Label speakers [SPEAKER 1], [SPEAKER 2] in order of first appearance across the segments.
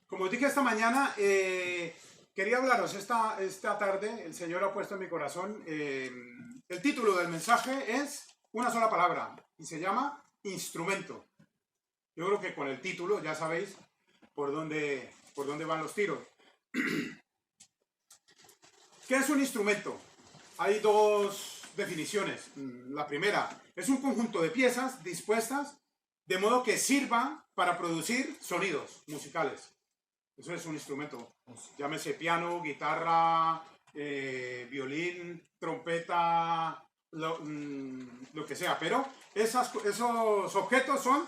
[SPEAKER 1] Como os dije esta mañana, quería hablaros esta tarde. El Señor ha puesto en mi corazón. El título del mensaje es una sola palabra y se llama instrumento. Yo creo que con el título ya sabéis por dónde van los tiros. ¿Qué es un instrumento? Hay dos definiciones. La primera, es un conjunto de piezas dispuestas de modo que sirva para producir sonidos musicales. Eso es un instrumento. Llámese piano, guitarra, violín, trompeta, lo que sea. Pero esos objetos son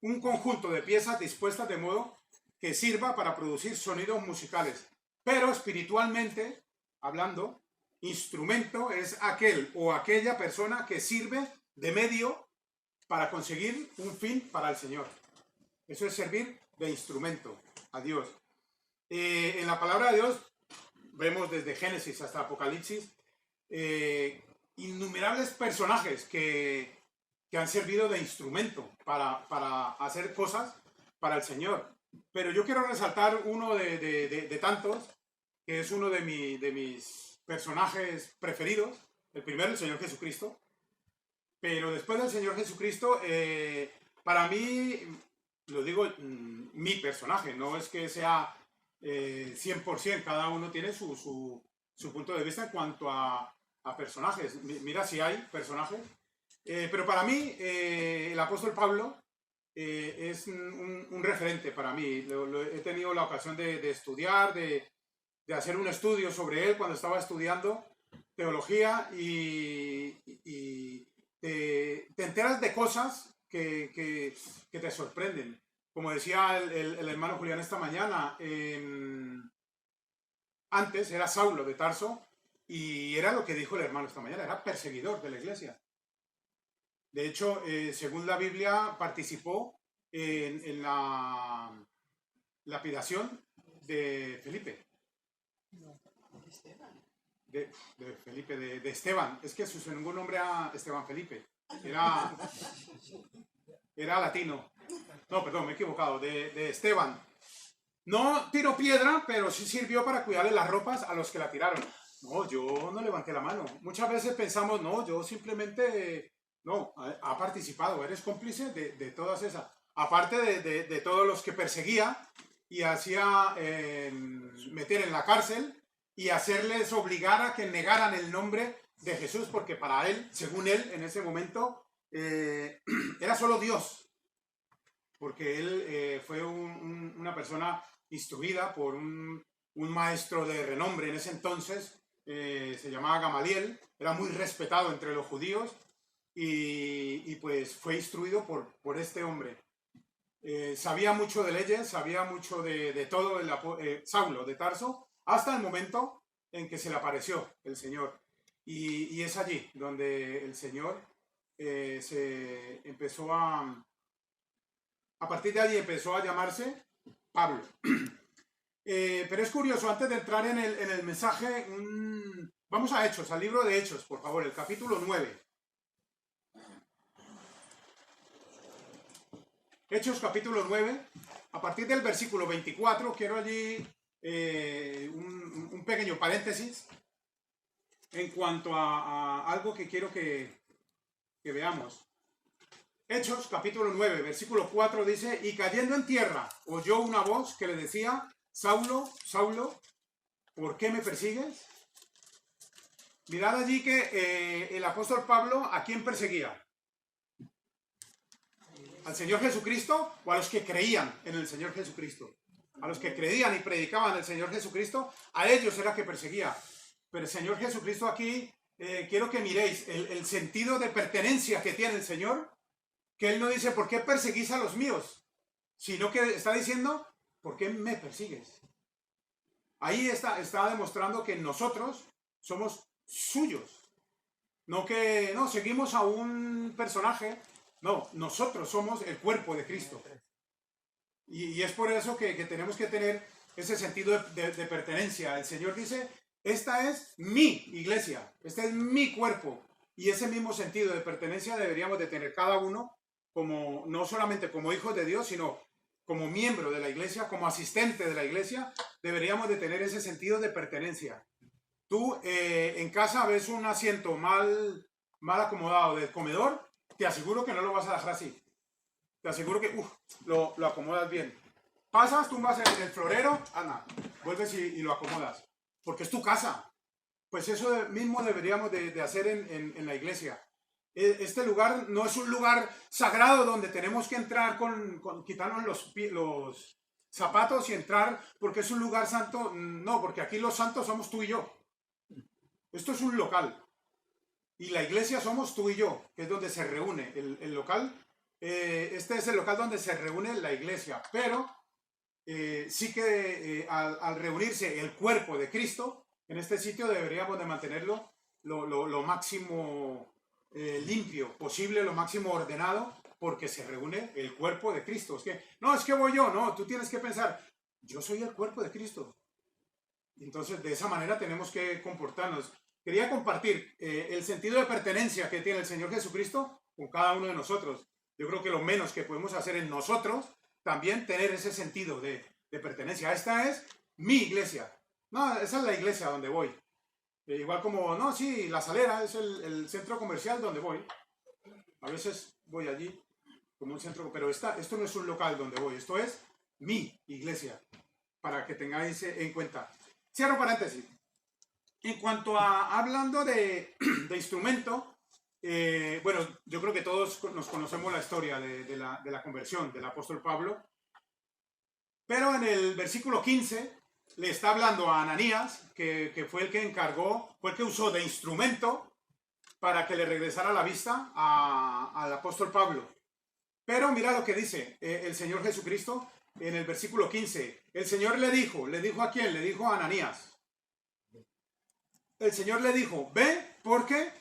[SPEAKER 1] un conjunto de piezas dispuestas de modo que sirva para producir sonidos musicales. Pero espiritualmente, hablando, instrumento es aquel o aquella persona que sirve de medio para conseguir un fin para el Señor. Eso es servir de instrumento a Dios. En la palabra de Dios vemos desde Génesis hasta Apocalipsis innumerables personajes que han servido de instrumento para hacer cosas para el Señor. Pero yo quiero resaltar uno de tantos, que es uno de mis personajes preferidos. El primero, el Señor Jesucristo. Pero después del Señor Jesucristo, para mí, lo digo, mi personaje, no es que sea 100%, cada uno tiene su punto de vista en cuanto a personajes. Mira si hay personajes. Pero para mí, el apóstol Pablo es un referente para mí. He tenido la ocasión de estudiar, de hacer un estudio sobre él cuando estaba estudiando teología y te enteras de cosas que te sorprenden. Como decía el hermano Julián esta mañana, antes era Saulo de Tarso y era lo que dijo el hermano esta mañana, era perseguidor de la iglesia. De hecho, según la Biblia, participó en la lapidación de Felipe. De Esteban. Es que su segundo nombre era Esteban Felipe. Era latino. No, perdón, me he equivocado. De Esteban. No tiró piedra, pero sí sirvió para cuidarle las ropas a los que la tiraron. No, yo no levanté la mano. Muchas veces pensamos, no, yo simplemente... No, ha participado, eres cómplice de todas esas. Aparte de todos los que perseguía y hacía meter en la cárcel y hacerles obligar a que negaran el nombre de Jesús, porque para él, según él, en ese momento, era solo Dios. Porque él fue una persona instruida por un maestro de renombre en ese entonces, se llamaba Gamaliel, era muy respetado entre los judíos. Y pues fue instruido por este hombre. Sabía mucho de leyes, sabía mucho de todo, Saulo de Tarso, hasta el momento en que se le apareció el Señor. Y es allí donde el Señor se empezó a partir de allí empezó a llamarse Pablo. Pero es curioso, antes de entrar en el mensaje, vamos a Hechos, al libro de Hechos, por favor, el capítulo 9. Hechos capítulo 9, a partir del versículo 24, quiero allí un pequeño paréntesis en cuanto a algo que quiero que veamos. Hechos capítulo 9, versículo 4 dice, y cayendo en tierra, oyó una voz que le decía, Saulo, Saulo, ¿por qué me persigues? Mirad allí que el apóstol Pablo, ¿a quién perseguía? ¿Al Señor Jesucristo o a los que creían en el Señor Jesucristo? A los que creían y predicaban el Señor Jesucristo, a ellos era que perseguía. Pero el Señor Jesucristo aquí, quiero que miréis el sentido de pertenencia que tiene el Señor, que Él no dice, ¿por qué perseguís a los míos? Sino que está diciendo, ¿por qué me persigues? Ahí está demostrando que nosotros somos suyos. No que, no, seguimos a un personaje. No, nosotros somos el cuerpo de Cristo. Y es por eso que tenemos que tener ese sentido de pertenencia. El Señor dice, esta es mi iglesia, este es mi cuerpo. Y ese mismo sentido de pertenencia deberíamos de tener cada uno, como no solamente como hijos de Dios, sino como miembro de la iglesia, como asistente de la iglesia, deberíamos de tener ese sentido de pertenencia. Tú en casa ves un asiento mal acomodado del comedor, te aseguro que no lo vas a dejar así. Te aseguro que lo acomodas bien. Pasas, tumbas en el florero, anda, vuelves y lo acomodas. Porque es tu casa. Pues eso mismo deberíamos de hacer en la iglesia. Este lugar no es un lugar sagrado donde tenemos que entrar quitarnos los zapatos y entrar porque es un lugar santo. No, porque aquí los santos somos tú y yo. Esto es un local. Y la iglesia somos tú y yo, que es donde se reúne el local. Este es el local donde se reúne la iglesia. Pero sí que al reunirse el cuerpo de Cristo, en este sitio deberíamos de mantenerlo lo máximo limpio posible, lo máximo ordenado, porque se reúne el cuerpo de Cristo. Es que voy yo, no, tú tienes que pensar, yo soy el cuerpo de Cristo. Entonces, de esa manera tenemos que comportarnos. Quería compartir el sentido de pertenencia que tiene el Señor Jesucristo con cada uno de nosotros. Yo creo que lo menos que podemos hacer en nosotros, también tener ese sentido de pertenencia. Esta es mi iglesia. No, esa es la iglesia donde voy. Igual como, no, sí, La Salera es el centro comercial donde voy. A veces voy allí como un centro, pero esto no es un local donde voy, esto es mi iglesia, para que tengáis en cuenta. Cierro paréntesis. En cuanto a hablando de instrumento, bueno, yo creo que todos nos conocemos la historia de la conversión del apóstol Pablo, pero en el versículo 15 le está hablando a Ananías, que fue el que encargó, fue el que usó de instrumento para que le regresara la vista al apóstol Pablo. Pero mira lo que dice el Señor Jesucristo en el versículo 15. El Señor le dijo ¿a quién? Le dijo a Ananías. El Señor le dijo, ve, porque,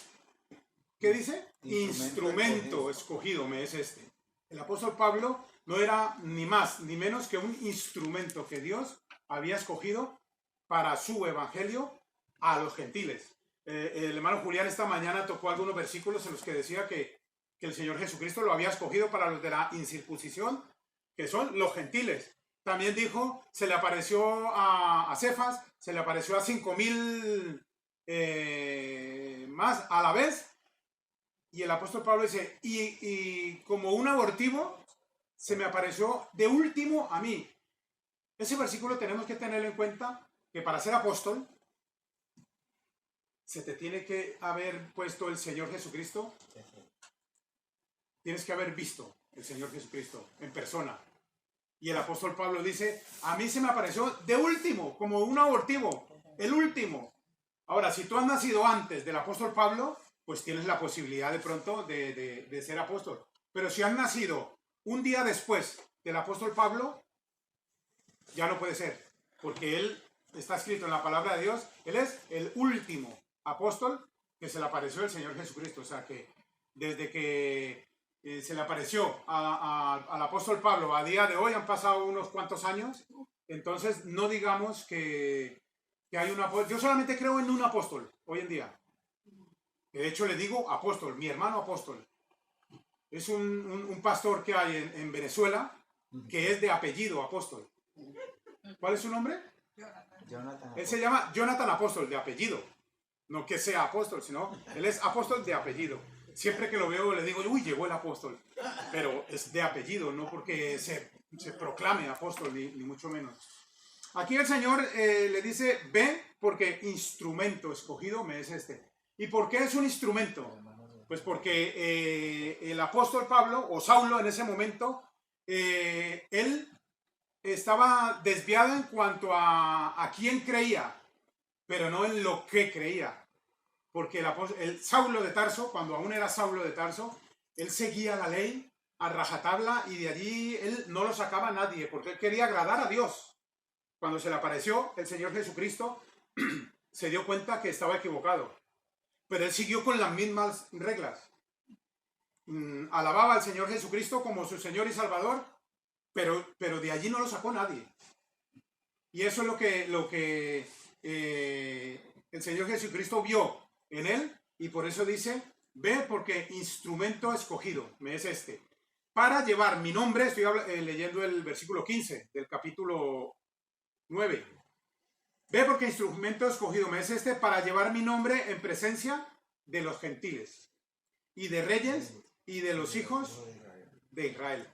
[SPEAKER 1] ¿qué dice? Instrumento escogido me es este. El apóstol Pablo no era ni más ni menos que un instrumento que Dios había escogido para su evangelio a los gentiles. El hermano Julián esta mañana tocó algunos versículos en los que decía que el Señor Jesucristo lo había escogido para los de la incircuncisión, que son los gentiles. También dijo, se le apareció a Cefas, se le apareció a 5,000 más a la vez. Y el apóstol Pablo dice, y como un abortivo, se me apareció de último a mí. Ese versículo tenemos que tener en cuenta que para ser apóstol, se te tiene que haber puesto el Señor Jesucristo. Tienes que haber visto el Señor Jesucristo en persona. Y el apóstol Pablo dice, a mí se me apareció de último, como un abortivo, el último. Ahora, si tú has nacido antes del apóstol Pablo, pues tienes la posibilidad de pronto de ser apóstol. Pero si has nacido un día después del apóstol Pablo, ya no puede ser, porque él está escrito en la palabra de Dios, él es el último apóstol que se le apareció el Señor Jesucristo. O sea que desde que se le apareció al apóstol Pablo a día de hoy han pasado unos cuantos años. Entonces no digamos que hay un apóstol. Yo solamente creo en un apóstol hoy en día. De hecho le digo apóstol, mi hermano apóstol. Es un pastor que hay en Venezuela que es de apellido apóstol. ¿Cuál es su nombre?
[SPEAKER 2] Jonathan.
[SPEAKER 1] Él se llama Jonathan Apóstol, de apellido. No que sea apóstol, sino él es apóstol de apellido. Siempre que lo veo le digo, uy, llegó el apóstol. Pero es de apellido, no porque se proclame apóstol, ni mucho menos. Aquí el Señor le dice, ve, porque instrumento escogido me es este. ¿Y por qué es un instrumento? Pues porque el apóstol Pablo, o Saulo en ese momento, él estaba desviado en cuanto a quién creía, pero no en lo que creía. Porque el Saulo de Tarso, cuando aún era Saulo de Tarso, él seguía la ley a rajatabla y de allí él no lo sacaba a nadie, porque él quería agradar a Dios. Cuando se le apareció el Señor Jesucristo, se dio cuenta que estaba equivocado. Pero él siguió con las mismas reglas. Alababa al Señor Jesucristo como su Señor y Salvador, pero de allí no lo sacó nadie. Y eso es lo que el Señor Jesucristo vio en él, y por eso dice, ve porque instrumento escogido me es este. para llevar mi nombre, estoy leyendo el versículo 15 del capítulo 9. Ve porque instrumento escogido me es este para llevar mi nombre en presencia de los gentiles y de reyes y de los hijos de Israel.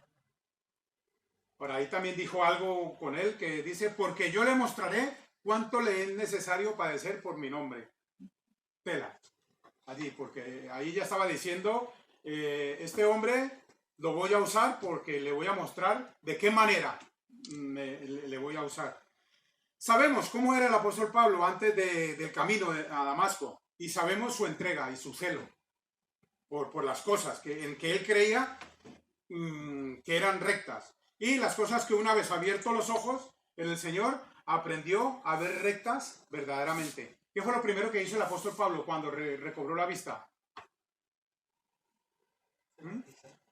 [SPEAKER 1] Por ahí también dijo algo con él que dice, porque yo le mostraré cuánto le es necesario padecer por mi nombre. Tela, allí, porque ahí ya estaba diciendo, este hombre lo voy a usar porque le voy a mostrar de qué manera le voy a usar. Sabemos cómo era el apóstol Pablo antes del camino a Damasco y sabemos su entrega y su celo por las cosas en que él creía que eran rectas. Y las cosas que una vez abierto los ojos en el Señor, aprendió a ver rectas verdaderamente. ¿Qué fue lo primero que hizo el apóstol Pablo cuando recobró la vista?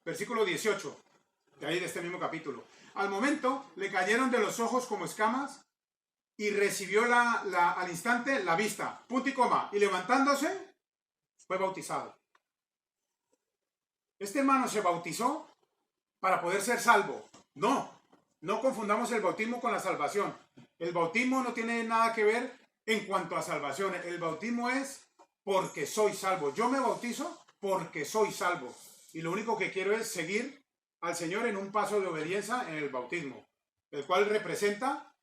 [SPEAKER 1] Versículo 18, de ahí de este mismo capítulo. Al momento le cayeron de los ojos como escamas y recibió al instante la vista, punto y coma, y levantándose fue bautizado. Este hermano se bautizó para poder ser salvo. No confundamos el bautismo con la salvación. El bautismo no tiene nada que ver en cuanto a salvación. El bautismo es porque soy salvo. Yo me bautizo porque soy salvo. Y lo único que quiero es seguir al Señor en un paso de obediencia en el bautismo, el cual representa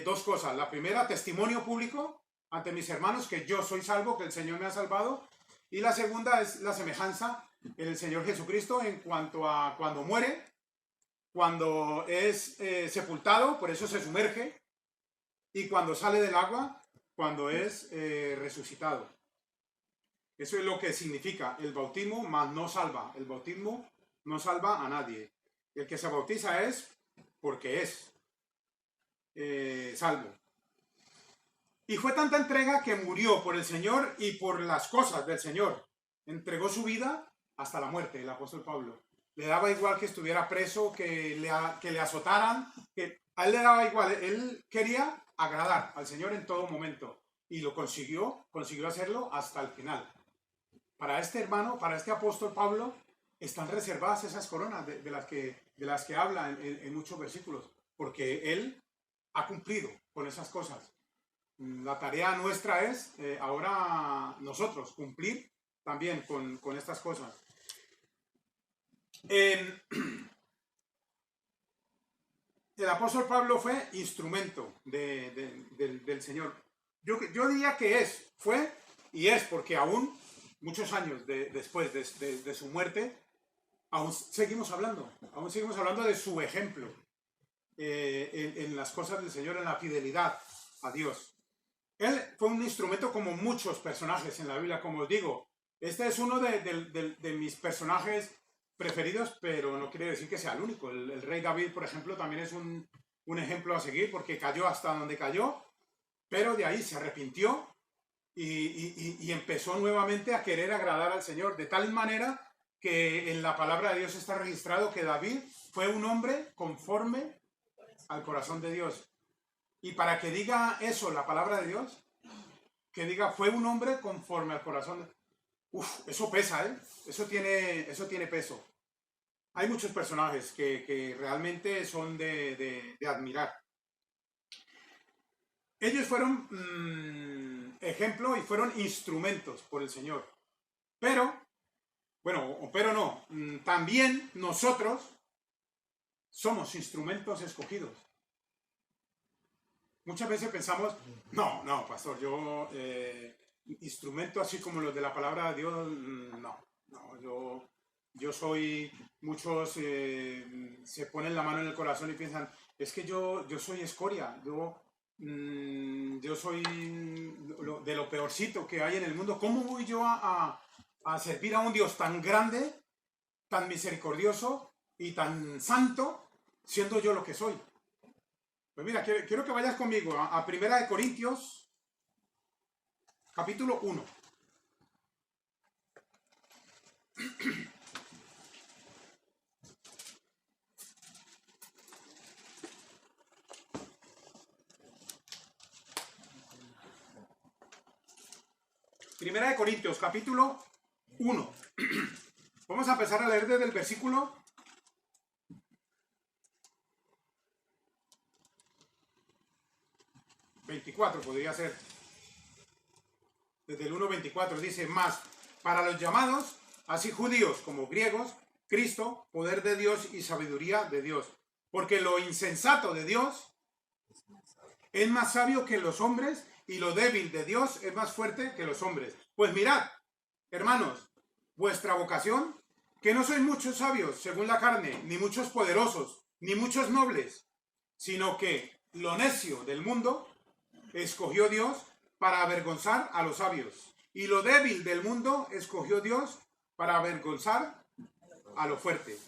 [SPEAKER 1] dos cosas. La primera, testimonio público ante mis hermanos que yo soy salvo, que el Señor me ha salvado. Y la segunda es la semejanza en el Señor Jesucristo en cuanto a cuando muere, cuando es sepultado, por eso se sumerge, y cuando sale del agua, cuando es resucitado. Eso es lo que significa el bautismo, mas no salva. El bautismo no salva a nadie. El que se bautiza es porque es salvo. Y fue tanta entrega que murió por el Señor y por las cosas del Señor. Entregó su vida hasta la muerte, el apóstol Pablo. Le daba igual que estuviera preso, que le azotaran, que a él le daba igual. Él quería agradar al Señor en todo momento. Y lo consiguió hacerlo hasta el final. Para este hermano, para este apóstol Pablo, están reservadas esas coronas de las que habla en muchos versículos, porque él ha cumplido con esas cosas. La tarea nuestra es ahora nosotros cumplir también con estas cosas. El apóstol Pablo fue instrumento del Señor. Yo diría que fue y es, porque aún muchos años después de su muerte, aún seguimos hablando de su ejemplo en las cosas del Señor, en la fidelidad a Dios. Él fue un instrumento como muchos personajes en la Biblia, como os digo. Este es uno de mis personajes preferidos, pero no quiere decir que sea el único. El rey David, por ejemplo, también es un ejemplo a seguir, porque cayó hasta donde cayó, pero de ahí se arrepintió y empezó nuevamente a querer agradar al Señor, de tal manera que en la palabra de Dios está registrado que David fue un hombre conforme al corazón de Dios. Y para que diga eso la palabra de Dios, que diga fue un hombre conforme al corazón, eso pesa, ¿eh? Eso tiene peso. Hay muchos personajes que realmente son de admirar. Ellos fueron ejemplo y fueron instrumentos por el Señor. Pero no, también nosotros somos instrumentos escogidos. Muchas veces pensamos, no, pastor, yo instrumento así como los de la palabra de Dios, yo soy, muchos se ponen la mano en el corazón y piensan, es que yo soy escoria, yo soy de lo peorcito que hay en el mundo. ¿Cómo voy yo a servir a un Dios tan grande, tan misericordioso y tan santo, siendo yo lo que soy? Pues mira, quiero que vayas conmigo a 1 Corintios, capítulo 1. Primera de Corintios, capítulo 1. Vamos a empezar a leer desde el versículo 24 podría ser. Desde el 1:24 dice, más para los llamados, así judíos como griegos, Cristo, poder de Dios y sabiduría de Dios. Porque lo insensato de Dios es más sabio que los hombres y lo débil de Dios es más fuerte que los hombres. Pues mirad, hermanos, vuestra vocación, que no sois muchos sabios según la carne, ni muchos poderosos, ni muchos nobles, sino que lo necio del mundo escogió Dios para avergonzar a los sabios. Y lo débil del mundo escogió Dios para avergonzar a lo fuerte.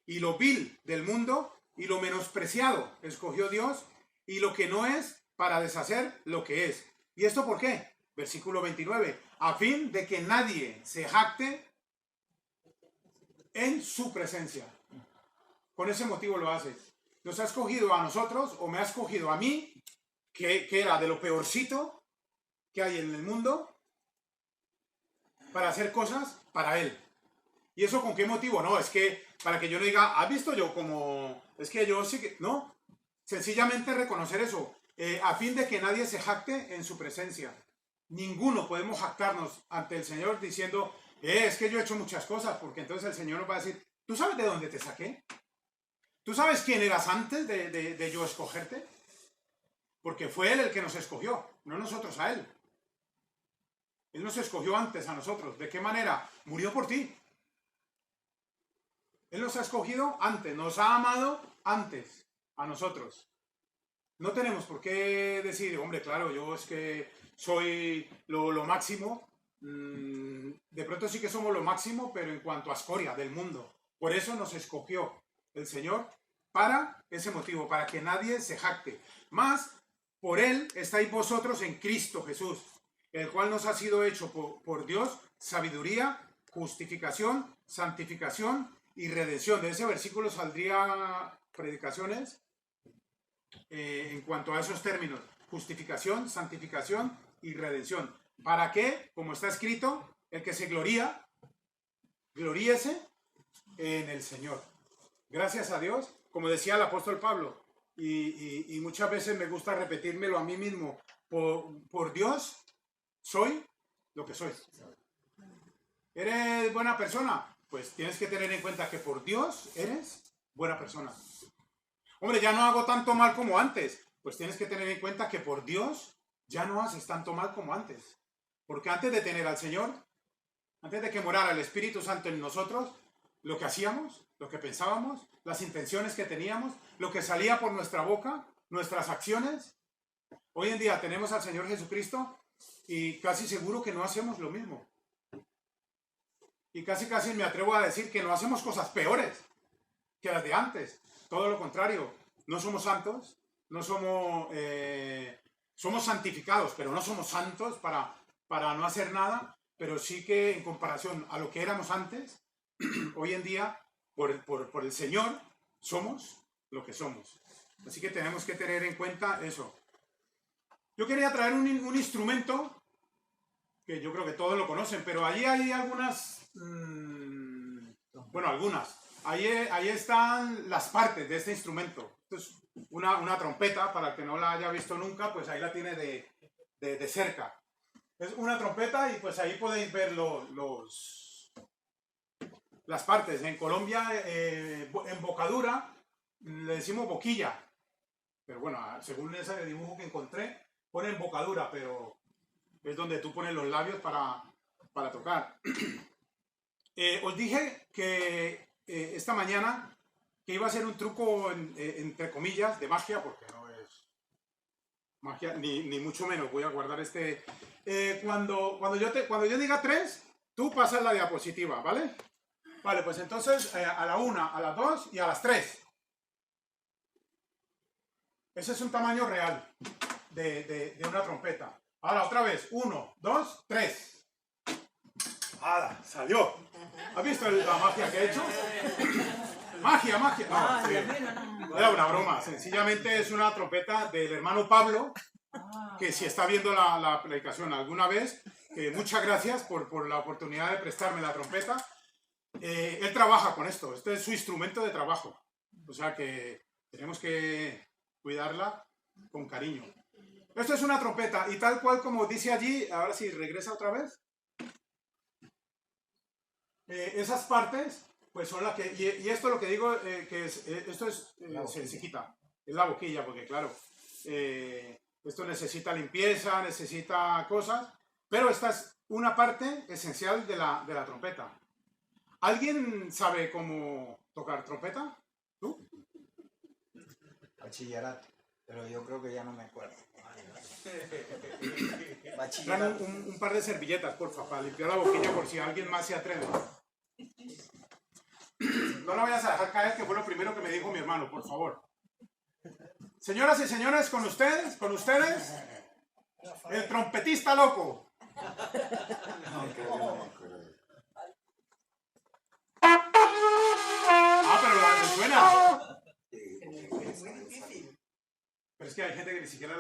[SPEAKER 1] Y lo vil del mundo y lo menospreciado escogió Dios y lo que no es para deshacer lo que es. ¿Y esto por qué? Versículo 29. A fin de que nadie se jacte en su presencia. Con ese motivo lo hace. Nos ha escogido a nosotros, o me ha escogido a mí, que era de lo peorcito que hay en el mundo, para hacer cosas para Él. ¿Y eso con qué motivo? No, es que para que yo no diga, ¿has visto yo como? Es que yo sí que... No, sencillamente reconocer eso, a fin de que nadie se jacte en su presencia. Ninguno podemos jactarnos ante el Señor diciendo, es que yo he hecho muchas cosas, porque entonces el Señor nos va a decir, ¿tú sabes de dónde te saqué? ¿Tú sabes quién eras antes de yo escogerte? Porque fue Él el que nos escogió, no nosotros a Él. Él nos escogió antes a nosotros. ¿De qué manera? Murió por ti. Él nos ha escogido antes, nos ha amado antes a nosotros. No tenemos por qué decir, hombre, claro, yo es que soy lo máximo. De pronto sí que somos lo máximo, pero en cuanto a escoria del mundo. Por eso nos escogió el Señor para ese motivo, para que nadie se jacte. Más, por Él estáis vosotros en Cristo Jesús, el cual nos ha sido hecho por Dios sabiduría, justificación, santificación y redención. De ese versículo saldría predicaciones en cuanto a esos términos: justificación, santificación y redención. ¿Para qué? Como está escrito, el que se gloría, gloríese en el Señor. Gracias a Dios, como decía el apóstol Pablo, y muchas veces me gusta repetírmelo a mí mismo, por Dios soy lo que soy. ¿Eres buena persona? Pues tienes que tener en cuenta que por Dios eres buena persona. Hombre, ya no hago tanto mal como antes. Pues tienes que tener en cuenta que por Dios ya no haces tanto mal como antes. Porque antes de tener al Señor, antes de que morara el Espíritu Santo en nosotros, lo que hacíamos, lo que pensábamos, las intenciones que teníamos, lo que salía por nuestra boca, nuestras acciones. Hoy en día tenemos al Señor Jesucristo y casi seguro que no hacemos lo mismo. Y casi me atrevo a decir que no hacemos cosas peores que las de antes. Todo lo contrario, no somos santos, no somos, somos santificados, pero no somos santos para no hacer nada, pero sí que en comparación a lo que éramos antes, hoy en día, por el Señor, somos lo que somos. Así que tenemos que tener en cuenta eso. Yo quería traer un instrumento que yo creo que todos lo conocen, pero allí hay algunas, bueno, algunas. Ahí están las partes de este instrumento. Esto es una trompeta, para el que no la haya visto nunca, pues ahí la tiene de cerca. Es una trompeta y pues ahí podéis ver las partes. En Colombia, embocadura, le decimos boquilla. Pero bueno, según ese dibujo que encontré, pone embocadura, pero es donde tú pones los labios para tocar. Os dije que esta mañana que iba a ser un truco, entre comillas, de magia, porque no es magia, ni mucho menos. Voy a guardar este... cuando yo diga 3, tú pasas la diapositiva, ¿vale? Vale, pues entonces a la 1, a las 2 y a las 3. Ese es un tamaño real de una trompeta. Ahora otra vez, 1, 2, 3. ¡Hala! ¡Salió! ¿Has visto la magia que he hecho? ¡Magia! No, sí. Era una broma. Sencillamente es una trompeta del hermano Pablo, que si está viendo la predicación alguna vez, muchas gracias por la oportunidad de prestarme la trompeta. Él trabaja con esto. Este es su instrumento de trabajo. O sea que tenemos que cuidarla con cariño. Esto es una trompeta y tal cual como dice allí, ahora sí, regresa otra vez. Esas partes, pues son las que, y esto lo que digo, que es, esto es, se quita, es la boquilla, porque claro, esto necesita limpieza, necesita cosas, pero esta es una parte esencial de la trompeta. ¿Alguien sabe cómo tocar trompeta? ¿Tú?
[SPEAKER 2] Bachillerato, pero yo creo que ya no me acuerdo.
[SPEAKER 1] Dame un par de servilletas, porfa, para limpiar la boquilla por si alguien más se atreve. No la vayas a dejar caer, que fue lo primero que me dijo mi hermano, por favor. Señoras y señores, con ustedes, el trompetista loco. Ah, pero la suena. Pero es que hay gente que ni siquiera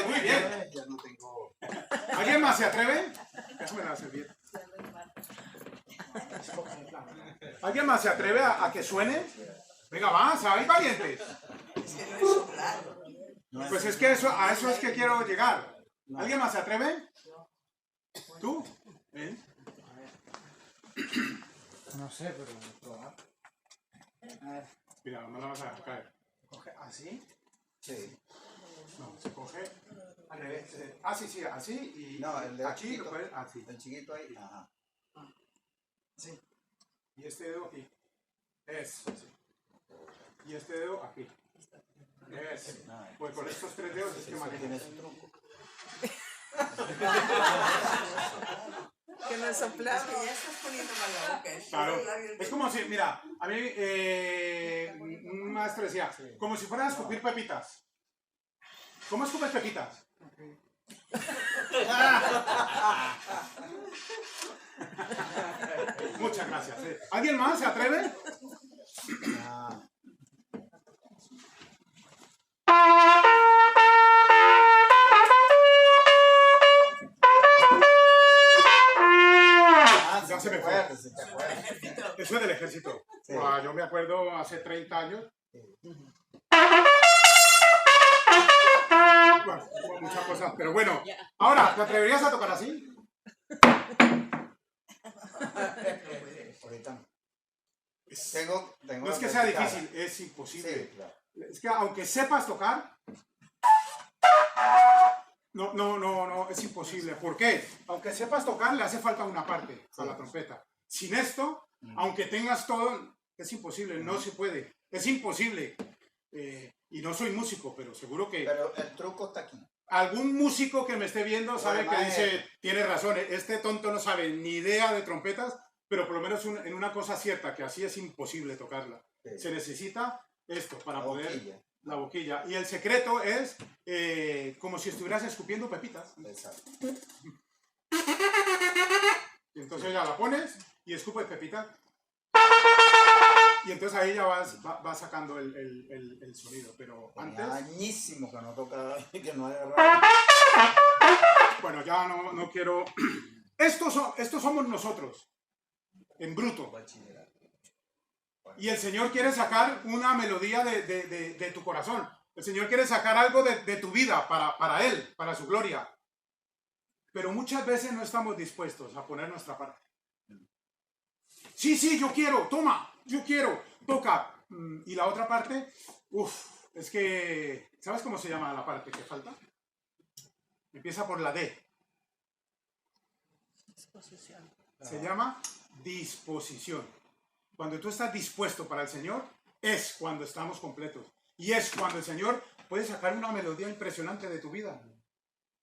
[SPEAKER 1] muy bien.
[SPEAKER 2] Ya no tengo.
[SPEAKER 1] ¿Alguien más se atreve? Déjame la servilleta. ¿Alguien más se atreve a que suene? Venga, avanza, hay valientes.
[SPEAKER 3] Es que no es soplar.
[SPEAKER 1] Pues es que a eso es que quiero llegar. ¿Alguien más se atreve? ¿Tú? ¿Eh?
[SPEAKER 2] No sé, pero probar. A ver.
[SPEAKER 1] Mira, no la vas a dejar caer.
[SPEAKER 2] ¿Coge así? Sí.
[SPEAKER 1] No, se coge al revés. Ah, sí, sí, así y
[SPEAKER 2] No, el de
[SPEAKER 1] aquí
[SPEAKER 2] chiquito,
[SPEAKER 1] lo puedes así.
[SPEAKER 2] el chiquito ahí. Ajá.
[SPEAKER 1] Sí. Y este dedo aquí. Eso, sí. Y este dedo aquí. Eso. Pues con estos tres dedos es que manejas.
[SPEAKER 2] Tienes un truco.
[SPEAKER 3] Que no soplar. Que ya estás poniendo mal la boca.
[SPEAKER 1] Claro. Es como si, mira, a mí un maestro decía, como si fueran a escupir pepitas. ¿Cómo escupes pepitas? Muchas gracias. ¿Alguien más se atreve? Ya se me fue. Eso es del ejército.
[SPEAKER 2] Sí.
[SPEAKER 1] Yo me acuerdo hace 30 años. Bueno, muchas cosas, pero bueno. Ahora, ¿te atreverías a tocar así?
[SPEAKER 2] Ahorita no. Tengo
[SPEAKER 1] No es que sea difícil, es imposible.
[SPEAKER 2] Sí, claro.
[SPEAKER 1] Es que aunque sepas tocar, no, es imposible. ¿Por qué? Aunque sepas tocar, le hace falta una parte a la trompeta. Sin esto, aunque tengas todo, es imposible, no se puede. Es imposible. Y no soy músico, pero seguro que
[SPEAKER 2] Pero el truco está aquí.
[SPEAKER 1] algún músico que me esté viendo sabe que
[SPEAKER 2] Además,
[SPEAKER 1] dice, tiene razón, este tonto no sabe ni idea de trompetas, pero por lo menos en una cosa cierta, que así es imposible tocarla.
[SPEAKER 2] Sí.
[SPEAKER 1] Se necesita esto para
[SPEAKER 2] La
[SPEAKER 1] poder...
[SPEAKER 2] boquilla.
[SPEAKER 1] La boquilla. Y el secreto es como si estuvieras escupiendo pepitas.
[SPEAKER 2] Exacto.
[SPEAKER 1] Y entonces ya la pones y escupes pepitas. Y entonces ahí ya vas sacando el sonido. Pero
[SPEAKER 2] Tenía
[SPEAKER 1] antes...
[SPEAKER 2] añísimo que no toca, que no agarraba.
[SPEAKER 1] Bueno, ya no quiero... Estos somos nosotros, en bruto.
[SPEAKER 2] Bachillerato.
[SPEAKER 1] Y el Señor quiere sacar una melodía de tu corazón. El Señor quiere sacar algo de tu vida para Él, para su gloria. Pero muchas veces no estamos dispuestos a poner nuestra parte. Sí, yo quiero, toma, yo quiero, toca. Y la otra parte, es que, ¿sabes cómo se llama la parte que falta? Empieza por la D.
[SPEAKER 3] Disposición.
[SPEAKER 1] Se llama disposición. Cuando tú estás dispuesto para el Señor, es cuando estamos completos. Y es cuando el Señor puede sacar una melodía impresionante de tu vida.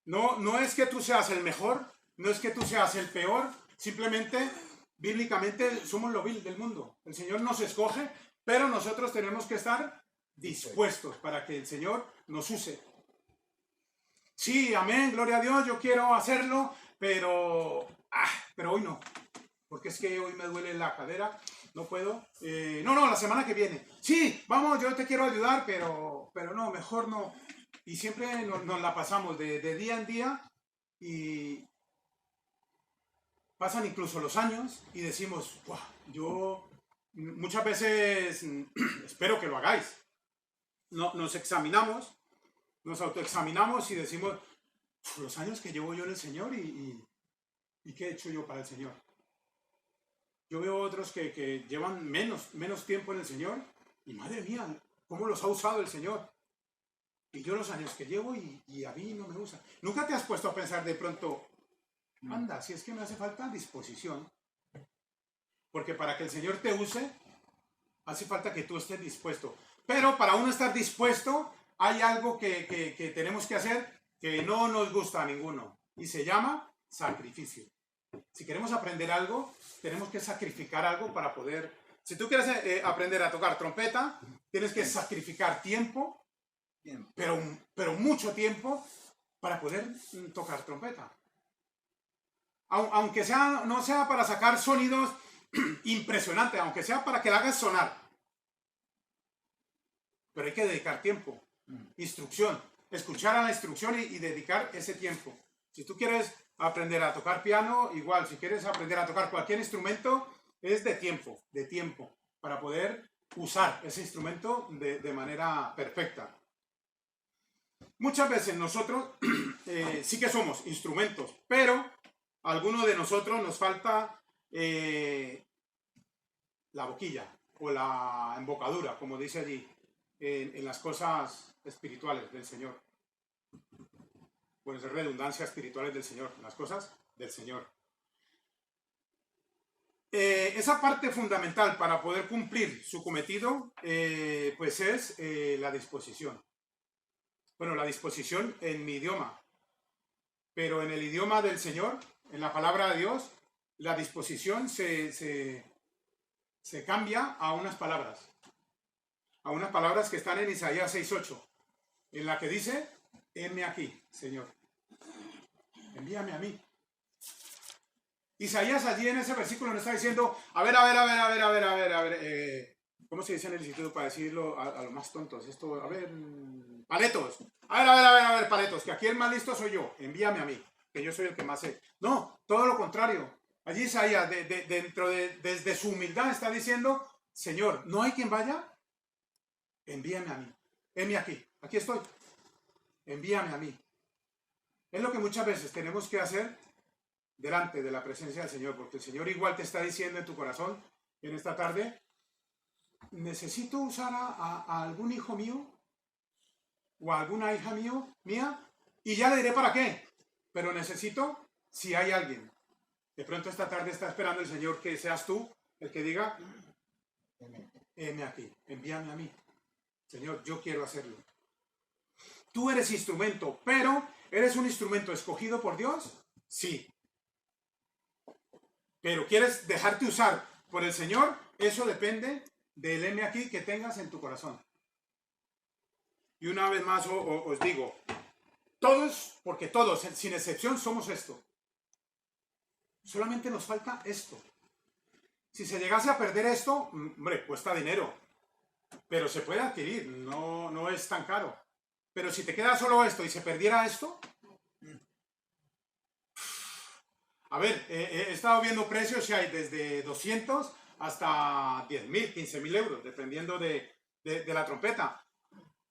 [SPEAKER 1] No es que tú seas el mejor, no es que tú seas el peor, simplemente, bíblicamente, somos lo vil del mundo. El Señor nos escoge, pero nosotros tenemos que estar dispuestos para que el Señor nos use. Sí, amén, gloria a Dios, yo quiero hacerlo, pero hoy no. Porque es que hoy me duele la cadera, no puedo. La semana que viene. Sí, vamos, yo te quiero ayudar, pero no, mejor no. Y siempre nos la pasamos de día en día y pasan incluso los años y decimos, yo muchas veces, espero que lo hagáis, nos examinamos, nos autoexaminamos y decimos, los años que llevo yo en el Señor y qué he hecho yo para el Señor. Yo veo otros que llevan menos tiempo en el Señor y madre mía, cómo los ha usado el Señor. Y yo los años que llevo y a mí no me usa. ¿Nunca te has puesto a pensar de pronto, anda, si es que me hace falta disposición? Porque para que el Señor te use, hace falta que tú estés dispuesto. Pero para uno estar dispuesto, hay algo que tenemos que hacer que no nos gusta a ninguno. Y se llama sacrificio. Si queremos aprender algo, tenemos que sacrificar algo para poder... Si tú quieres aprender a tocar trompeta, tienes que sacrificar tiempo, pero mucho tiempo, para poder tocar trompeta. Aunque no sea para sacar sonidos impresionantes, aunque sea para que la hagas sonar. Pero hay que dedicar tiempo, instrucción, escuchar a la instrucción y dedicar ese tiempo. Si tú quieres aprender a tocar piano, igual, si quieres aprender a tocar cualquier instrumento, es de tiempo, para poder usar ese instrumento de manera perfecta. Muchas veces nosotros sí que somos instrumentos, pero a alguno de nosotros nos falta la boquilla o la embocadura, como dice allí, en las cosas espirituales del Señor. Pues redundancia espirituales del Señor, las cosas del Señor. Esa parte fundamental para poder cumplir su cometido, pues es la disposición. Bueno, la disposición en mi idioma, pero en el idioma del Señor, en la palabra de Dios, la disposición se cambia a unas palabras que están en Isaías 6:8, en la que dice, heme aquí, Señor, envíame a mí. Isaías allí en ese versículo nos está diciendo, a ver, ¿cómo se dice en el instituto para decirlo a los más tontos? Esto, a ver, paletos. A ver, paletos, que aquí el más listo soy yo, envíame a mí, que yo soy el que más sé. No, todo lo contrario. Allí Isaías, desde su humildad está diciendo, Señor, ¿no hay quien vaya? Envíame a mí. Heme aquí estoy. Envíame a mí. Es lo que muchas veces tenemos que hacer delante de la presencia del Señor, porque el Señor igual te está diciendo en tu corazón, en esta tarde, necesito usar a algún hijo mío o a alguna hija mía, y ya le diré para qué, pero necesito, si hay alguien. De pronto esta tarde está esperando el Señor que seas tú el que diga, heme aquí, envíame a mí. Señor, yo quiero hacerlo. Tú eres instrumento, pero ¿eres un instrumento escogido por Dios? Sí. Pero ¿quieres dejarte usar por el Señor? Eso depende del heme aquí que tengas en tu corazón. Y una vez más os digo, todos, porque todos, sin excepción, somos esto. Solamente nos falta esto. Si se llegase a perder esto, hombre, cuesta dinero. Pero se puede adquirir, no es tan caro. Pero si te queda solo esto y se perdiera esto... A ver, he estado viendo precios que hay desde 200 hasta 10.000, 15.000 euros, dependiendo de la trompeta.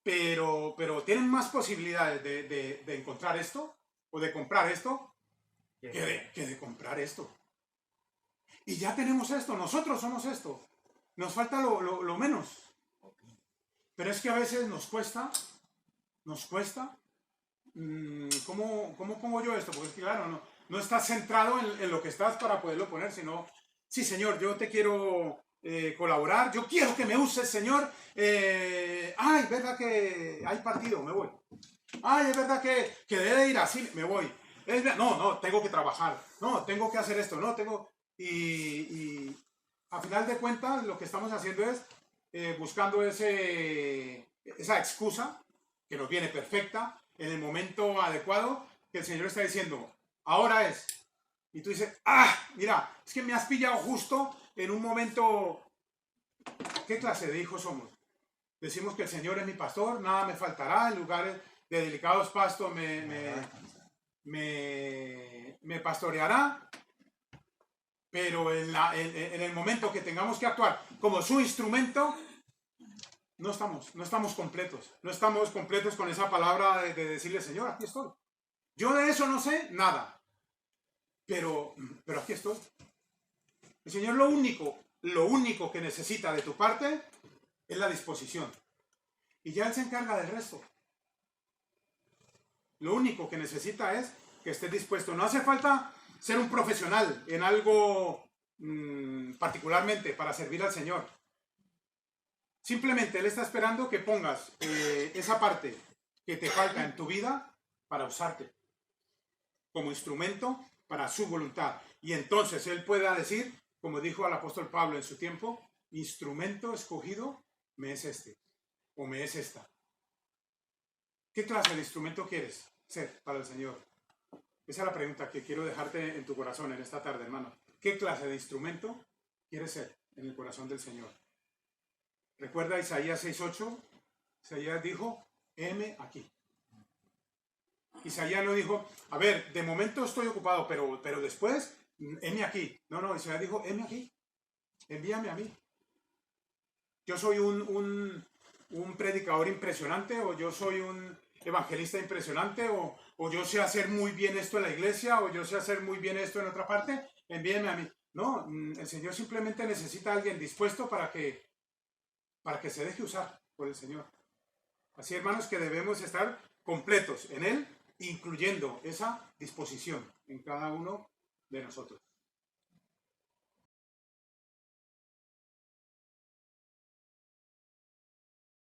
[SPEAKER 1] Pero tienen más posibilidades de encontrar esto o de comprar esto que de comprar esto. Y ya tenemos esto, nosotros somos esto. Nos falta lo menos. Pero es que a veces nos cuesta. ¿Cómo pongo yo esto? Porque claro, no estás centrado en lo que estás para poderlo poner, sino, sí, Señor, yo te quiero colaborar, yo quiero que me uses, Señor. Ay, es verdad que hay partido, me voy. Ay, es verdad que debe ir así, me voy. No, tengo que trabajar, no, tengo que hacer esto, no, tengo... Y a final de cuentas lo que estamos haciendo es buscando esa excusa que nos viene perfecta en el momento adecuado, que el Señor está diciendo, ahora es. Y tú dices, mira, es que me has pillado justo en un momento. ¿Qué clase de hijos somos? Decimos que el Señor es mi pastor, nada me faltará, en lugares de delicados pastos me pastoreará. pero en el momento que tengamos que actuar como su instrumento, no estamos completos. No estamos completos con esa palabra de decirle, Señor, aquí estoy. Yo de eso no sé nada, pero aquí estoy. El Señor lo único que necesita de tu parte es la disposición. Y ya Él se encarga del resto. Lo único que necesita es que estés dispuesto. No hace falta ser un profesional en algo particularmente para servir al Señor. Simplemente Él está esperando que pongas esa parte que te falta en tu vida para usarte como instrumento para su voluntad. Y entonces Él pueda decir, como dijo al apóstol Pablo en su tiempo, instrumento escogido me es este o me es esta. ¿Qué clase de instrumento quieres ser para el Señor? Esa es la pregunta que quiero dejarte en tu corazón en esta tarde, hermano. ¿Qué clase de instrumento quieres ser en el corazón del Señor? Recuerda Isaías 6:8. Isaías dijo, heme aquí. Isaías no dijo, a ver, de momento estoy ocupado, pero después, heme aquí. No, Isaías dijo, heme aquí. Envíame a mí. Yo soy un predicador impresionante, o yo soy un evangelista impresionante, o yo sé hacer muy bien esto en la iglesia, o yo sé hacer muy bien esto en otra parte, envíeme a mí. No, el Señor simplemente necesita a alguien dispuesto para que se deje usar por el Señor. Así, hermanos, que debemos estar completos en Él, incluyendo esa disposición en cada uno de nosotros.